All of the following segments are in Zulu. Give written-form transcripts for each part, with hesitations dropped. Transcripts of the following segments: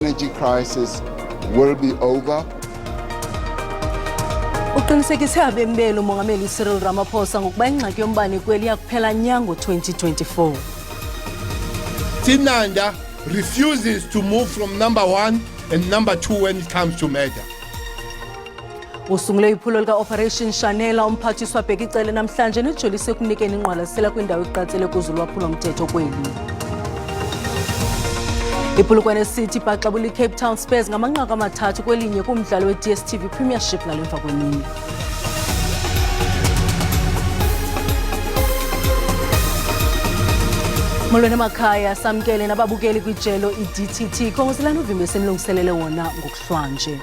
Energy crisis will be over. Uqinisekise abembeli umongameli Cyril Ramaphosa ngokuba ingxaki yombane kweli yakuphela nya ngo-2024. Tinanda refuses to move from number 1 and number 2 when it comes to murder. Usungule iphulo lika-Operation Shanela umphathiswa bheka icele namhlanje nejolise ekunikeni ingqwalasela kwindawo eqatsele kuzo lwaphulomthetho kweli. Iphulukwane City baxabula iCape Town Spurs ngamanqaku amathathu kwelinye kumdlalo we-DStv Premiership ngalo emva kwemini. Molweni emakhaya samkele nababukeli kwijelo iDTT khongozelana uvimbe senilungiselele wona ngokuhlwanje.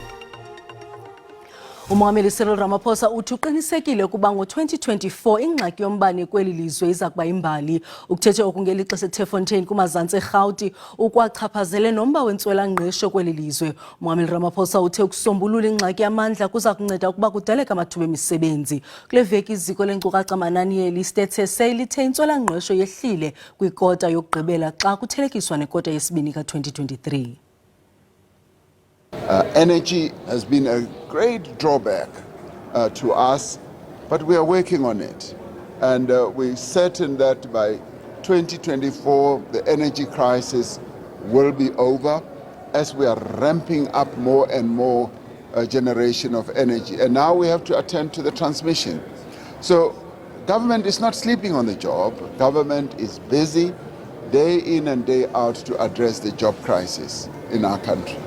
Umongameli Cyril Ramaphosa uthi uqinisekile ukuba ngo-2024 ingxaki yombane kweli lizwe iza kuba imbali. Ukuthethe okungeli xesha eThefontein kumazantsi eRhawuti ukwachaphazele nomba wentswela-ngqesho kweli lizwe. Umongameli Ramaphosa uthe ukusombulula ingxaki yamandla kuza kunceda ukuba kudaleke amathuba emisebenzi. Kule veki iziko lenkcukacha-manani yeli State lithe intswela-ngqesho yehlile kwikota yokugqibela xa kuthelekiswa nekota yesibini ka-2023. Energy has been a great drawback to us, but we are working on it. And we're certain that by 2024, the energy crisis will be over as we are ramping up more and more generation of energy. And now we have to attend to the transmission. So government is not sleeping on the job. Government is busy day in and day out to address the job crisis in our country.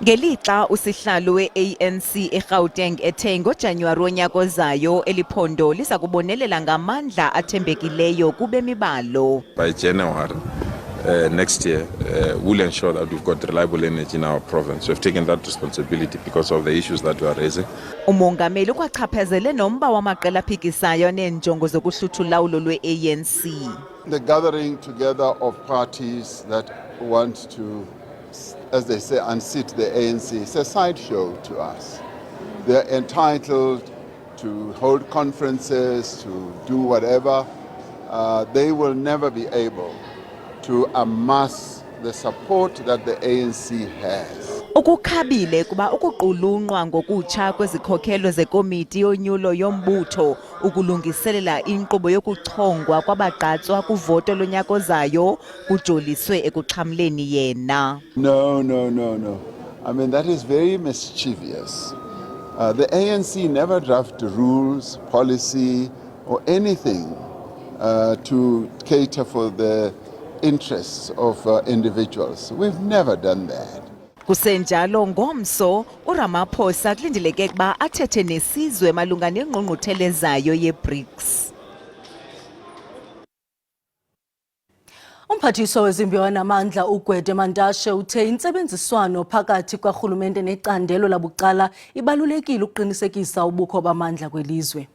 Ngelixa usihlalo we-ANC eGauteng ethe ngoJanuwari wonyaka ozayo eliphondo liza kubonelela ngamandla athembekileyo kubemi balo. By January next year, we'll ensure that we've got reliable energy in our province. We've taken that responsibility because of the issues that we are raising. Umongameli ukwachaphazele nomba wamaqela aphikisayo neenjongo zokuhlutha ulawulo lwe-ANC. The gathering together of parties that want to, as they say, unseat the ANC, it's a sideshow to us. They're entitled to hold conferences, to do whatever. They will never be able to amass the support that the ANC has. Ukukhabile kuba ukuqulunqwa ngokutsha kwezikhokelo zekomiti yonyulo yombutho ukulungiselela inkqubo yokuchongwa kwabagqatswa kuvoto lonyaka ozayo kujoliswe ekuxhamleni yena. No. I mean, that is very mischievous. The ANC never draft rules, policy, or anything to cater for the interests of individuals. We've never done that. Kusenjalo ngomso uRamaphosa kulindeleke kuba athethe nesizwe malunga nengqungquthela zayo ye-BRICS. Umphathiswa wezimbiwa namandla uGwede Mantashe uthe intsebenziswano phakathi kwarhulumente necandelo labucala ibalulekile ukuqinisekisa ubukho bamandla kwelizwe.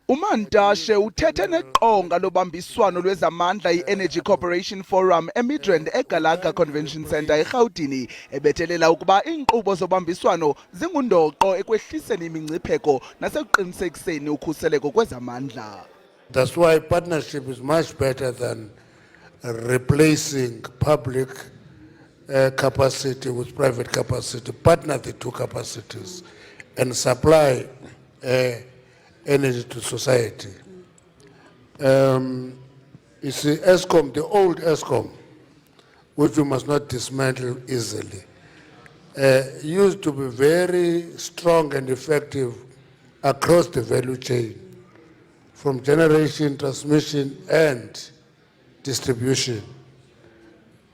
uMantashe uthethe neqonga lobambiswano lwezamandla i-Energy Cooperation Forum eMidrand eGallagher Convention Centre eRhawutini ebethelela ukuba iinkqubo zobambiswano zingundoqo ekwehliseni imingcipheko nasekuqinisekiseni ukhuseleko kwezamandla. That's why partnership is much better than replacing public capacity with private capacity. Partner the two capacities and supply energy to society. You see, ESCOM, the old ESCOM, which we must not dismantle easily, used to be very strong and effective across the value chain, from generation, transmission, and distribution.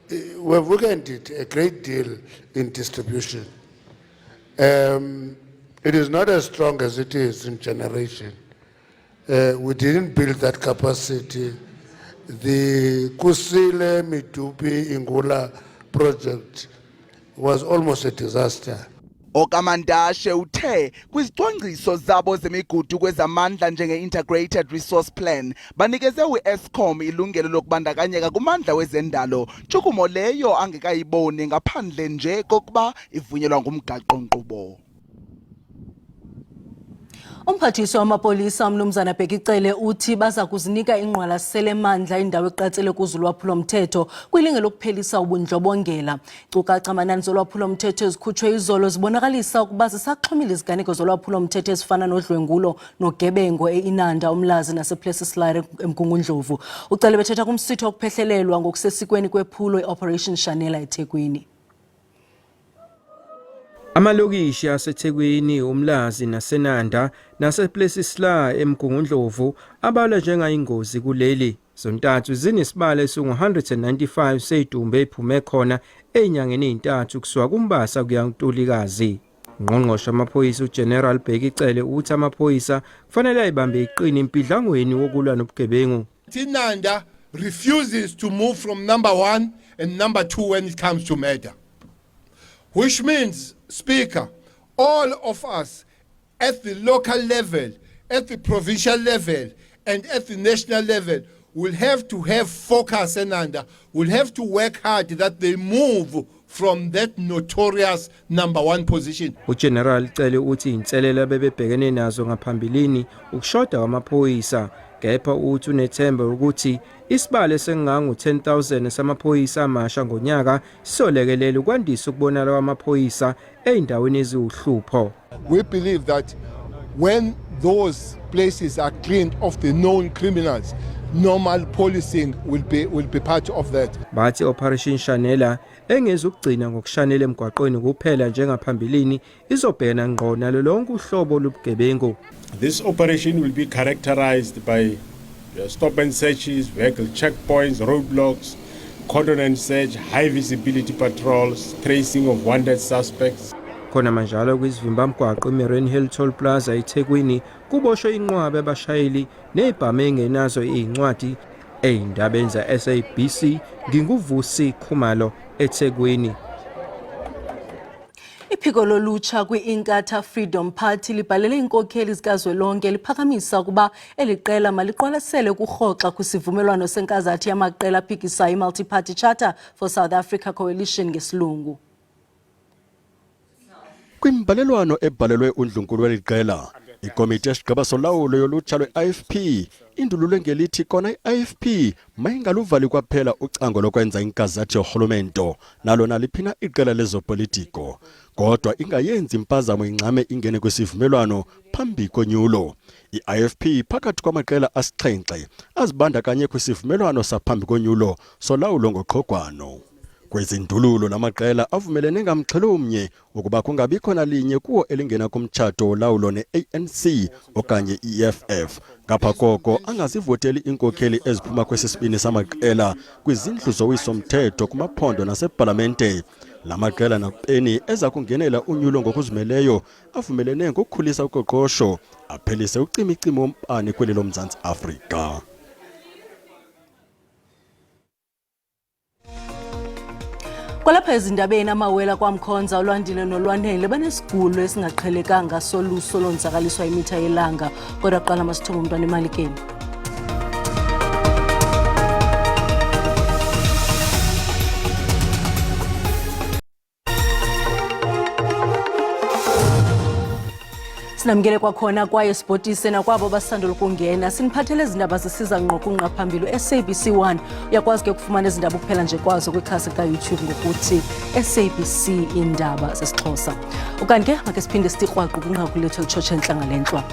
We've weakened it a great deal in distribution. It is not as strong as it is in generation. We didn't build that capacity. The Kusile Mitupi Ingula project was almost a disaster. OkaMantashe uthe kwizicwangciso zabo zemigudu kwezamandla njenge-Integrated Resource Plan banikeze u-ESCOM ilungelo lokubandakanyeka kumandla wezendalo, ntshukumo leyo angekayiboni ngaphandle nje kokuba ivunyelwa ngumgaqo-nkqubo. Umphathiswa wamapolisa umnumzana Bhekicele uthi baza kuzinika ingqwalasela emandla indawo eqatsele kuzo ulwaphulo-mthetho kwilinge lokuphelisa ubundlobongela. Iinkcukacha amanani zolwaphulo-mthetho ezikhutshwe izolo zibonakalisa ukuba zisaxhomile iziganeko zolwaphulo-mthetho ezifana nodlwengulo nogebengo Iindaba, uMlazi nasePlesisLair eMgungundlovu. Ucele bethetha kumsitho wokuphehlelelwa ngokusesikweni kwephulo i-Operation Shanela eThekwini. Amalokishi aseThekwini, uMlazi naseNanda nasePlesisLair eMgungundlovu abalwa njengayingozi kuleli. Zontathu zinesibalo esingu-195 seyidumbe ephume khona ezinyangeni ezintathu kusuka kuMbasa kuya kuNtulikazi. Ungqongqoshe wamaphoyisa uGeneral Bhekicele uthi amaphoyisa kufanele ayibambe iqini impidlangweni wokulwa nobugebengu. Iindaba refuses to move from number 1 and number 2 when it comes to murder. Which means, Speaker, all of us at the local level, at the provincial level, and at the national level will have to have focus and will have to work hard that they move from that notorious number 1 position. uGeneral Cele uthi inselela bebebhekene nazo ngaphambilini ukushoda kwamaphoyisa, kepha uthi unethemba ukuthi isibalo sengango 10,000 samaphoyisa amasha ngonyaka sizolekelela ukwandisa ukubonakala kwamaphoyisa ezindaweni eziwuhlupho. We believe that when those places are cleaned of the known criminals, normal policing will be part of that. Bathi Operation Shanela engezukugcina ngokushanela emgwaqweni kuphela njengaphambilini, izobhekana ngqo nalo lonke uhlobo lobugebengu. This operation will be characterized by stop and searches, vehicle checkpoints, roadblocks, cordon and search, high visibility patrols, tracing of wanted suspects. Khona manjalo kwizivimbamgwaqo iMarine Hill Toll Plaza eThekwini kuboshwe inqwabe abashayeli nezibhamu engenazo izincwadi. Eindabeni za SABC nginguvusi Khumalo eThekwini. Iphiko lolutsha kwi-Inkatha Freedom Party libhalele inkokheli zikazwelonke liphakamisa ukuba eliqela maliqwalasele ukurhoxa kwisivumelwano senkazathi yamaqela aphikisayo i-Multi-Party Charter for South Africa Coalition ngesilungu. Kwimbalelwano ebhalelwe undlunkulu weliqela, ikomiti yesigaba solawulo yolutsha lwe-IFP indulule ngelithi kona i-IFP mayingaluvali kwaphela ucango lokwenza inkazathi yorhulumento nalona liphina iqela lezopolitiko, kodwa ingayenzi impazamo ingxame ingene kwisivumelwano phambi konyulo. I-IFP phakathi kwamaqela asixhenxe azibandakanye kwisivumelwano saphambi konyulo solawulo ngoqhogwano. Kwezindululo namaqela avumelene ngamxhelomnye ukuba kungabikho nalinye kuwo elingena kumtshato olawulo ne-ANC okanye i-EFF. Ngapha koko angazivoteli inkokheli eziphuma kwesisibini samaqela kwizindlu zowiso-mthetho kumaphondo nasepalamente. Lamaqela napeni eza kungenela unyulo ngokuzimeleyo avumelene ngokukhulisa uqoqosho aphelise ucimicimi wombane kweli loMzantsi Afrika. Kwalapha ezindabeni amawela kwaMkhonza uLwandile noLwanele banesigulo esingaqhelekanga soluso lonzakaliswa imitha yelanga, kodwa qala masithoba umntwana eMalikeni. Sinamngele kwakhona kwaye sibhotise nakwabo basandula ukungena. Siniphathele izindaba zisiza ngqo kunqa phambili SABC 1. Uyakwazi ke ukufumana izindaba kuphela nje kwazo kwikhasi ka-YouTube ngokuthi SABC Iindaba zesiXhosa. Ukanti ke make siphinde sitirhwaqo kunqaku lethu elitshotshe entlangalenhlwa.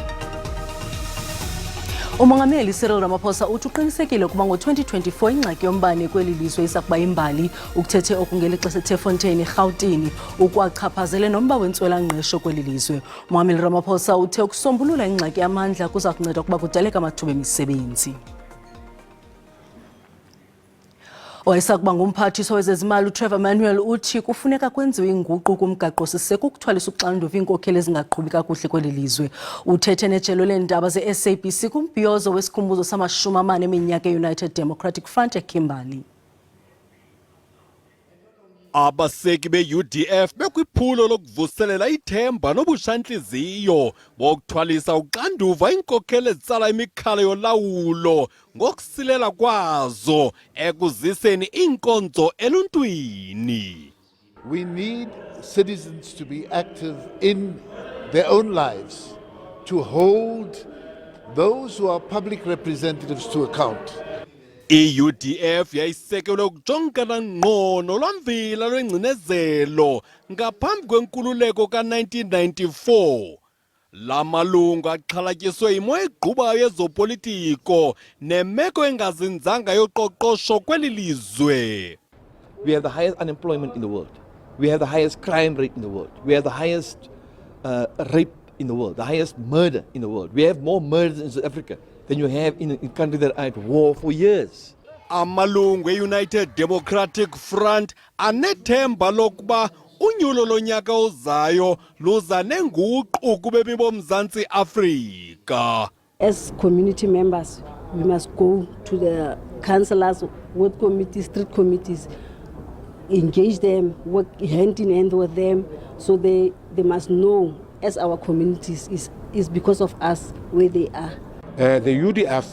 Umongameli Cyril Ramaphosa uthi uqinisekile ukuba ngo-2024 ingxaki yombane kweli lizwe isakuba imbali, ukuthethe okungeli xesha eThefontein eRhawutini ukwachaphazele nomba wentswela-ngqesho kweli lizwe. Umongameli Ramaphosa uthe ukusombulula ingxaki yamandla kuza kunceda ukuba kudaleke amathuba emisebenzi. Owayesakuba ngumphathiswa wezezimali uTrevor Manuel uthi kufuneka kwenziwe inguqu kumgaqo-siseko ukuthwalisa uxanduva iinkokheli ezingaqhubi kakuhle kweli lizwe. Uthethe nejelo leendaba ze-SABC kumbhiyozo wesikhumbuzo sama-40 eminyaka e-United Democratic Front eKimberley. Abaseki be-UDF bekwiphulo lokuvuselela ithemba nobushantliziyo bokuthwalisa uxanduva iinkokheli ezitsala imikhala yolawulo ngokusilela kwazo ekuziseni iinkonzo eluntwini. We need citizens to be active in their own lives, to hold those who are public representatives to account. I-UDF yayisekelwe ukujongana ngqo nolwamvila lwengcinezelo ngaphambi kwenkululeko ka-1994. La malungu axhalatyiswe yimo egqubayo yezopolitiko nemeko engazinzanga yoqoqosho kweli lizwe. We have the highest unemployment in the world. We have the highest crime rate in the world. We have the highest rape in the world, the highest murder in the world. We have more murders in South Africa than you have in countries that are at war for years. Amalungu e-United Democratic Front anethemba lokuba unyulo lonyaka ozayo luza nenguqu kubemi boMzantsi Afrika. As community members, we must go to the councillors, ward committees, street committees, engage them, work hand in hand with them, so they must know, as our communities is because of us where they are. The UDF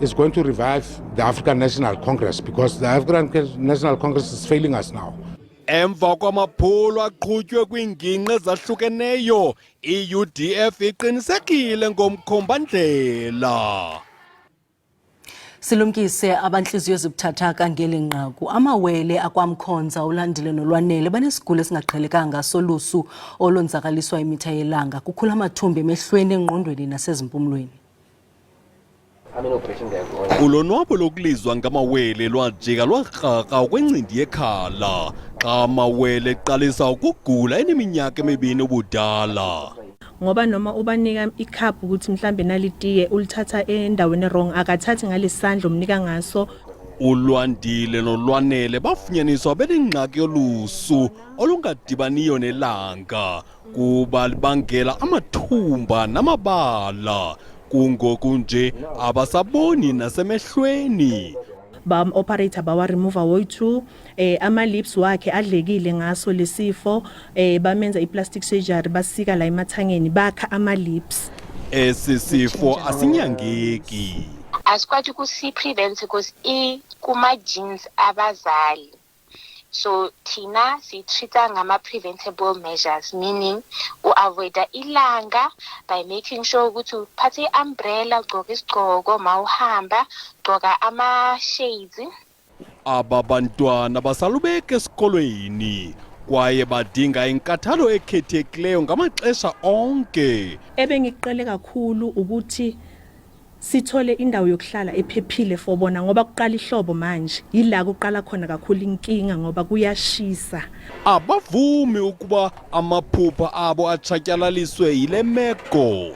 is going to revive the African National Congress because the African National Congress is failing us now. Emva kwamaphulo aqhutywe kwiingingqi ezahlukeneyo, i-UDF iqinisekile ngomkhombandlela. Silumkise abantliziyo ezibuthathaka ngeli nqaku. Amawele akwamkhonza ulandile nolwanele banesigulo esingaqhelekanga solusu olonzakaliswa imitha yelanga. Kukhula amathumbu emehlweni, engqondweni nasezimpumlweni. Ulonwabo lokulizwa ngamawele lwajika lwarhaka ukwencindi yekhala xa amawele eqalisa ukugula eneminyaka emibini ubudala. Ngoba noma ubanika icup ukuthi mhlambe nalitiye ulithatha endaweni wrong, akathathi ngalesandla umnika ngaso. Ulwandile nolwanele bafunyaniswa benengxaki yolusu olungadibaniyo nelanga kuba libangela amathumba namabala. Kungoku nje abasaboni nasemehlweni. Operator bawa remove away2 ama lips wakhe adlekile ngaso lesifo, bamenza i-plastic surgery basika la emathangeni bakha ama lips. Esi sifo asinyangeki. Asikwathi kusi-prevent because kuma genes abazali. So tina si-treata ngama-preventable measures, meaning u-avoida ilanga by making sure ukuthi uphathe i-umbrella, ugqoka isigqoko, mawuhamba, gqoka ama-shades. Aba bantwana basalubeka esikolweni kwaye badinga inkathalo ekhethekileyo ngamaxesha onke. Ebengiqele kakhulu ukuthi sithole indawo yokuhlala ephephile for bona ngoba kuqala ihlobo manje yila kuqala khona kakhulu inkinga ngoba kuyashisa. Abavumi ukuba amaphupha abo atshatyalaliswe yile meko.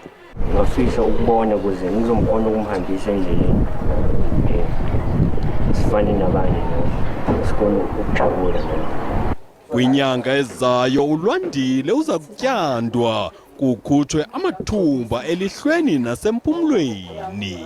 Ngafisa ukubona ukuze ngizombona ukumhambisa endleleni. Sifane nabanye sikole ukujabula. Kwinyanga ezayo uLwandile uza kutyandwa kukhutshwe amathumba elihlweni nasempumlweni.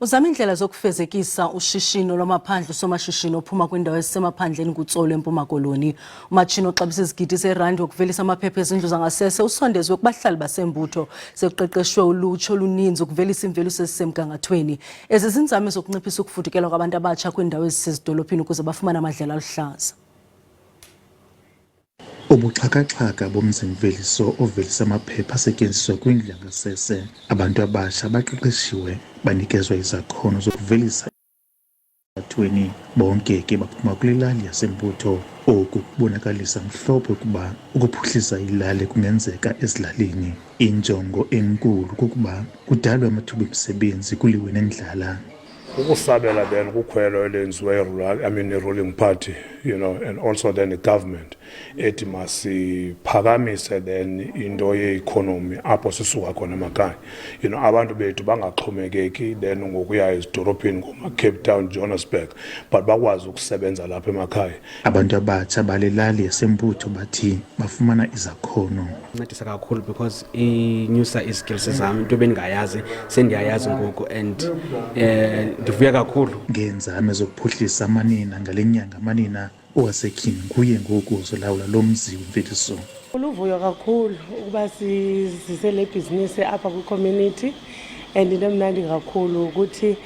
Uzama indlela zokufezekisa ushishino lwamaphandle somashishino ophuma kwindawo ezisemaphandleni kuTsolo eMpuma Koloni. Umatshini oxabisa izigidi zeerandi wokuvelisa amaphepha ezindlu zangasese usondezwe kubahlali basembutho sekuqeqeshwe ulutsha oluninzi ukuvelisa imveliso ezisemgangathweni. Ezi zinzame zokunciphisa ukufudukelwa kwabantu abatsha kwiindawo ezisezidolophini ukuze bafumane amadlela aluhlaza. Ubuxhakaxhaka bomzimveliso ovelisa amaphepha asetyenziswa kwindlu yangasese. Abantu abasha baqeqeshiwe banikezwa izakhono zokuvelisa athweni bonke ke baphuma kule lali yasembutho. Oku kubonakalisa mhlophe ukuba ukuphuhlisa ilali kungenzeka ezilalini. Injongo enkulu kukuba kudalwe amathuba emisebenzi kuliwe nendlala. Ukusabela then kukhwelo elenziwe ruling party, and also then the government ethi masiphakamise then into ye-economy apho sisuka khona emakhaya. Abantu bethu bangaxhomekeki then ngokuya ezidolophini ngoma-Cape Town, Johannesburg, but bakwazi ukusebenza lapha emakhaya. Abantu abatsha balelali yasembutho bathi bafumana izakhono. Incedisa kakhulu because inyusa iskills zami, into bendingayazi sendiyayazi ngoku and ndivuya kakhulu. Ngenzame zokuphuhlisa amanina ngale nyanga amanina owasekhini nguye ngoku uzolawula lo mzi wemveliso. Uluvuyo kakhulu ukuba sizise le business apha ku-community and into emnandi kakhulu ukuthi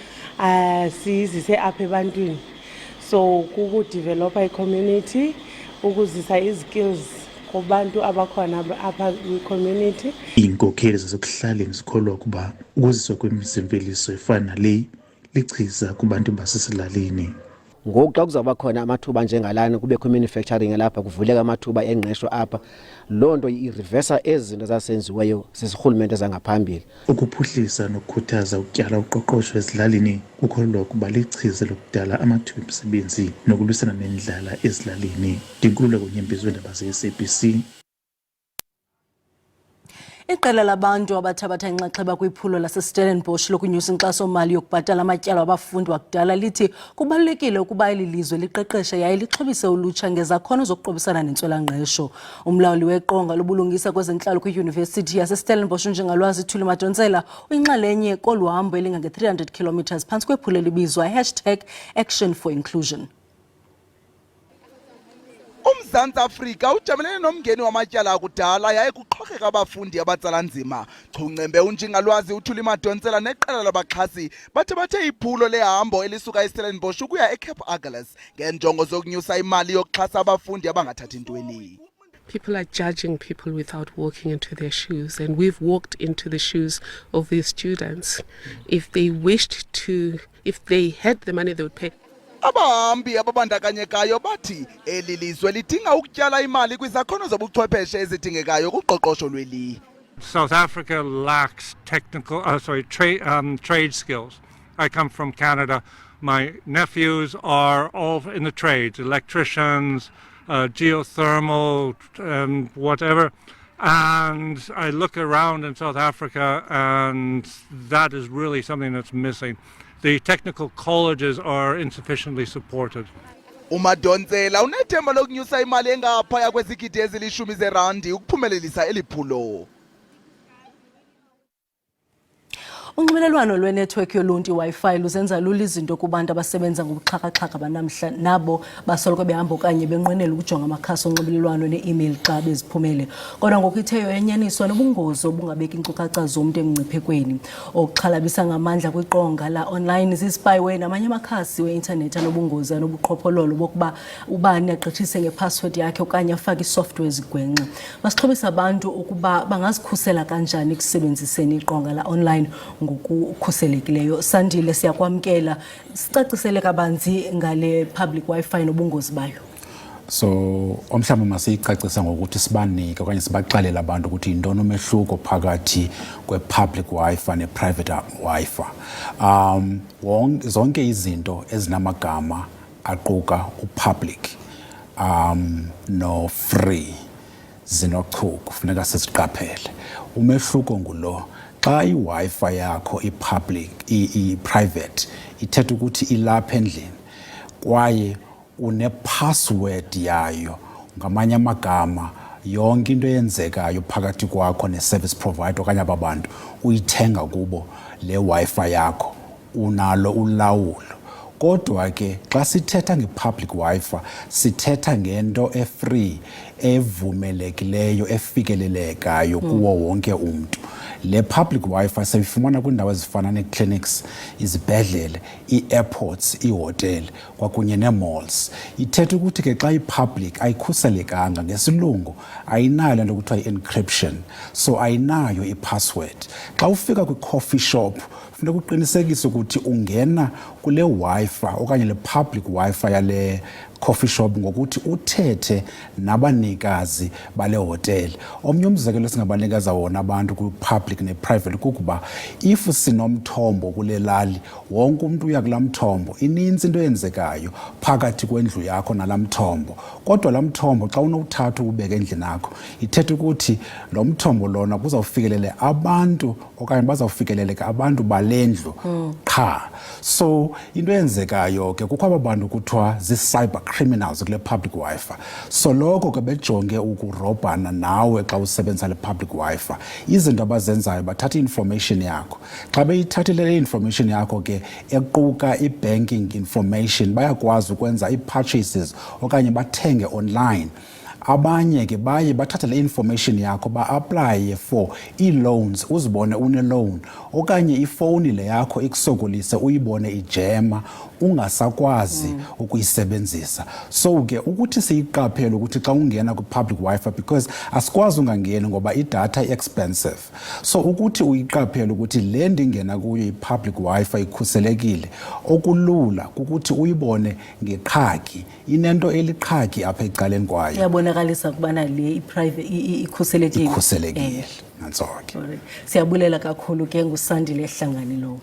sizise apha ebantwini. So kukudevelopa i-community, ukuzisa izikills kubantu abakhona apha kwi-community. Iinkokheli zasekuhlaleni zikholwa ukuba ukuziswa kwemizimveliso efana nale lichiza kubantu basesilalini. Ngoku xa kuzawuba khona amathuba njengalana kubekho manufacturing lapha kuvuleka amathuba engqesho apha, loo nto ireversa ezi zinto zasenziweyo zisirhulumente zangaphambili. Ukuphuhlisa nokukhuthaza ukutyala uqoqosho ezilalini kukholwa ukuba lichiza lokudala amathuba emisebenzi nokulwisana nendlala ezilalini. Ndinkululeko Nyembezi weendaba ze-SABC. Iqela labantu abathabatha inxaxheba kwiphulo laseStellenbosch lokunyusa inkxaso-mali yokubhatala amatyala wabafundi wakudala lithi kubalulekile ukuba eli lizwe liqeqeshe yaye lixhobise ulutsha ngezakhono zokuqobisana nentswela-ngqesho. Umlawuli weqonga lobulungisa kwezentlalo kwiYunivesithi yaseStellenbosch uNjingalwazi Thuli Madonsela uyinxalenye kolu hambo elingange-300 km phantsi kwephulo elibizwa #Action for Inclusion. uMzantsi Afrika ujamelene nomngeni wamatyala akudala yaye kuxhokeka abafundi abatsala nzima. Chungcembe uNjingalwazi uThuli Madonsela neqela labaxhasi bathe iphulo lehambo elisuka eStellenbosch ukuya eCape Agulhas ngenjongo zokunyusa imali yokuxhasa abafundi abangathathi ntweni. People are judging people without walking into their shoes, and we've walked into the shoes of these students. If they had the money, they would pay. Abahambi ababandakanyekayo bathi eli lizwe lidinga ukutyala imali kwizakhono zobuchwepheshe ezidingekayo kuqoqosho lweli. South Africa lacks trade skills. I come from Canada. My nephews are all in the trades, electricians, geothermal, whatever. And I look around in South Africa and that is really something that's missing. The technical colleges are insufficiently supported. uMadonsela unethemba lokunyusa imali engaphaya kwezigidi ezilishumi zerandi ukuphumelelisa eli phulo. Unxibelelwano lwenetwork yoluntu iWi-Fi luzenza lula izinto kubantu abasebenza ngobuxhaka-xhaka banamhla nabo basoloko behamba okanye benqwenela ukujonga amakhasi onxibelelwano ne-email xa beziphumele. Kodwa ngoku itheyo yanyaniswa nobungozi obungabeki iinkcukacha zomntu emngciphekweni. Okuxhalabisa ngamandla kwiqonga la online zii-spyware namanye amakhasi we-intanethi anobungozi anobuqhophololo bokuba ubani agqithise ngepassword yakhe okanye afake isoftware ezigwenxa. Masixhobisa abantu ukuba bangazikhusela kanjani ekusebenziseni iqonga la online ngokukhuselekileyo. Sandile siyakwamkela, sicacisele kabanzi ngale public Wi-Fi nobungozi bayo. So omhlawumbe masiyicacisa ngokuthi sibanike okanye sibaxelela abantu ukuthi yintoni umehluko phakathi kwe-public Wi-Fi ne-private Wi-Fi. Zonke izinto ezinamagama aquka upublic no free zinochuku kufuneka siziqaphele. Umehluko ngulo, xa i-Wi-Fi yakho i-public i-private ithetha ukuthi ilapha endlini kwaye une-password yayo, ngamanye amagama yonke into eyenzekayo phakathi kwakho ne-service provider okanye aba bantu uyithenga kubo le Wi-Fi yakho, unalo ulawulo. Kodwa ke xa sithetha nge-public Wi-Fi sithetha ngento e-free, evumelekileyo, efikelelekayo kuwo wonke umntu. Le public Wi-Fi siyifumana kwiindawo ezifana nee-clinics, izibhedlele, ii-airports, iihotele kwakunye nee-malls. Ithetha ukuthi ke xa i-public ayikhuselekanga, ngesilungu ayinayo le nto kuthiwa i-encryption, so ayinayo i-password. Xa ufika kwi-coffee shop funeka uqinisekise ukuthi ungena kule Wi-Fi okanye le public Wi-Fi yale coffee shop ngokuthi uthethe nabanikazi bale hotele. Omnye umzekelo singabanikeza wona abantu kwi-public ne-private kukuba if sinomthombo kule lali, wonke umuntu uya kulaa mthombo, inintsi into eyenzekayo phakathi kwendlu yakho nalaa mthombo. Kodwa laa mthombo xa unowuthatha uwubeke endlini yakho, ithetha ukuthi lo mthombo lona kuzawufikelele abantu okanye bazawufikeleleka abantu bale ndlu qha. So into eyenzekayo ke kukho aba bantu kuthiwa zii-cyber criminals kule public Wi-Fi. So lokho ke bejonge ukurobhana nawe xa usebenzisa le public Wi-Fi. Izinto abazenzayo bathatha i-information yakho. Xa beyithathile le information yakho ke equka i-banking information, bayakwazi ukwenza ii-purchases okanye bathenge online abanye ke baye bathatha le information yakho ba-aplaye for ii-loans uzibone une-loan okanye ifowuni le yakho ikusokolise uyibone ijema ungasakwazi ukuyisebenzisa. So ke ukuthi siyiqaphele ukuthi xa ungena ku-public Wi-Fi because asikwazi ungangeni ngoba idatha i-expensive. So ukuthi uyiqaphele ukuthi le ndingena kuyo i-public Wi-Fi ikhuselekile okulula ukuthi uyibone ngeqhagi inento eliqhagi apha ecaleni kwayo. Iyabonakalisa kubana le i-private ikhuselekile. Ikhuselekile. Nanso ke. Siyabulela kakhulu ke ngusandile ehlangani lo.